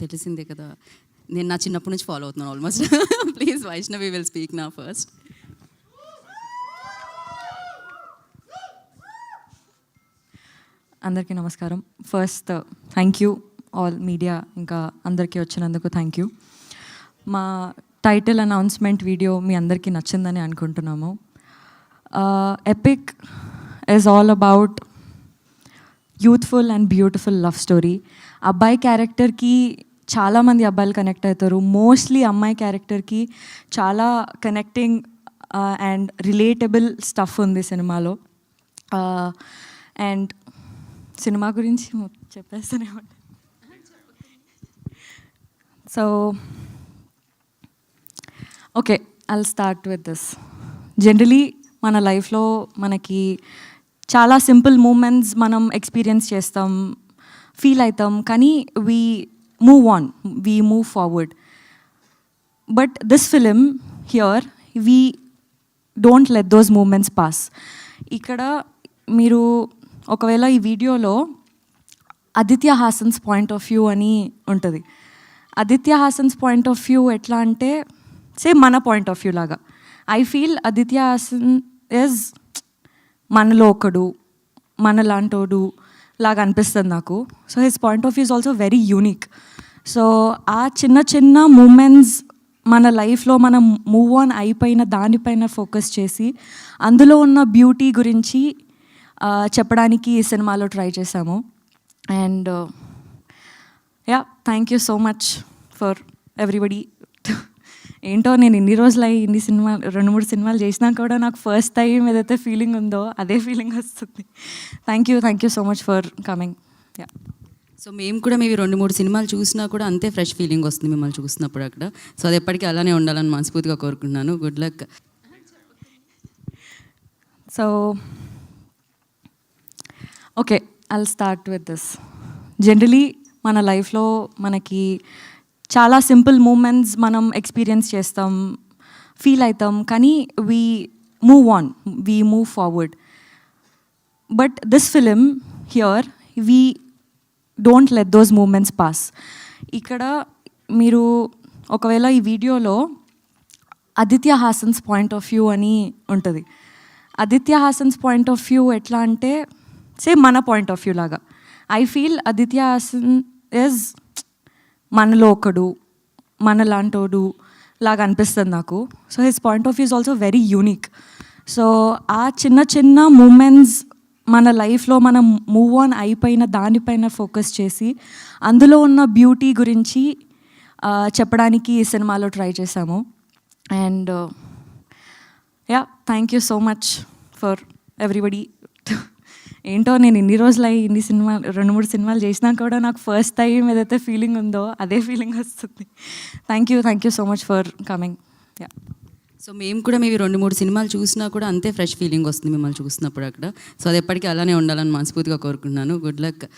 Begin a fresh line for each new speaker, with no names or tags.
తెలిసిందే కదా, నేను నా చిన్నప్పటి నుంచి ఫాలో అవుతున్నాను almost. Please Vaishnavi will speak నా ఫస్ట్.
అందరికీ నమస్కారం. First thank you all media, ఇంకా అందరికీ వచ్చినందుకు థ్యాంక్ యూ. మా టైటిల్ అనౌన్స్మెంట్ వీడియో మీ అందరికీ నచ్చిందని అనుకుంటున్నాము. Epic is all about youthful and beautiful love story. అబ్బాయి క్యారెక్టర్కి చాలామంది అబ్బాయిలు కనెక్ట్ అవుతారు. మోస్ట్లీ అమ్మాయి క్యారెక్టర్కి చాలా కనెక్టింగ్ అండ్ రిలేటబుల్ స్టఫ్ ఉంది సినిమాలో. అండ్ సినిమా గురించి చెప్పేస్తూనే ఉంటాను. So okay, I'll start with this. Generally మన లైఫ్లో మనకి చాలా సింపుల్ మూమెంట్స్ మనం ఎక్స్పీరియన్స్ చేస్తాం, ఫీల్ అవుతాం, కానీ we move on, we move forward. But this film here we don't let those moments pass. ఇక్కడ మీరు ఒకవేళ ఈ వీడియోలో Aditya Hasan's point of view అని ఉంటుంది. Aditya Hasan's point of view ఎట్లా అంటే సేమ్ మన పాయింట్ ఆఫ్ వ్యూ లాగా. I feel Aditya Hasan is మనలో ఒకడు, మనలాంటోడు లాగా అనిపిస్తుంది నాకు. So his point of view is also very unique. So ఆ చిన్న చిన్న మూమెంట్స్ మన లైఫ్లో మనం మూవ్ ఆన్ అయిపోయిన దానిపైన ఫోకస్ చేసి అందులో ఉన్న బ్యూటీ గురించి చెప్పడానికి ఈ సినిమాలో ట్రై చేశాము. And yeah, thank you so much for everybody. ఏంటో నేను ఇన్ని రోజులు ఇన్ని సినిమాలు 2-3 సినిమాలు చేసినా కూడా నాకు ఫస్ట్ టైం ఏదైతే ఫీలింగ్ ఉందో అదే ఫీలింగ్ వస్తుంది. Thank you so much for coming. Yeah,
so మేము కూడా మేబీ 2-3 సినిమాలు చూసినా కూడా అంతే ఫ్రెష్ ఫీలింగ్ వస్తుంది మిమ్మల్ని చూసినప్పుడు అక్కడ. సో అది ఎప్పటికీ అలానే ఉండాలని మనస్ఫూర్తిగా కోరుకుంటున్నాను. Good luck.
So okay, I'll start with this. Generally మన లైఫ్లో మనకి చాలా సింపుల్ మూమెంట్స్ మనం ఎక్స్పీరియన్స్ చేస్తాం, ఫీల్ అవుతాం, కానీ we move on, we move forward. But this film here we don't let those moments pass. ఇక్కడ మీరు ఒకవేళ ఈ వీడియోలో Aditya Hasan's point of view అని ఉంటుంది. Aditya Hasan's point of view ఎట్లా అంటే సేమ్ మన పాయింట్ ఆఫ్ వ్యూ లాగా. I feel Aditya Hasan is మనలో ఒకడు, మనలాంటోడు లాగా అనిపిస్తుంది నాకు. So his point of view is also very unique. So ఆ చిన్న చిన్న మూమెంట్స్ మన లైఫ్లో మనం మూవ్ ఆన్ అయిపోయిన దానిపైన ఫోకస్ చేసి అందులో ఉన్న బ్యూటీ గురించి చెప్పడానికి ఈ సినిమాలో ట్రై చేశాము. And yeah, thank you so much for everybody. ఏంటో నేను ఇన్ని రోజులు ఇన్ని సినిమాలు 2-3 సినిమాలు చేసినా కూడా నాకు ఫస్ట్ టైం ఏదైతే ఫీలింగ్ ఉందో అదే ఫీలింగ్ వస్తుంది. Thank you so much for coming. Yeah,
so మేము కూడా మేబీ 2-3 సినిమాలు చూసినా కూడా అంతే ఫ్రెష్ ఫీలింగ్ వస్తుంది మిమ్మల్ని చూసినప్పుడు అక్కడ. సో అది ఎప్పటికీ అలానే ఉండాలని మనస్ఫూర్తిగా కోరుకుంటున్నాను. Good luck.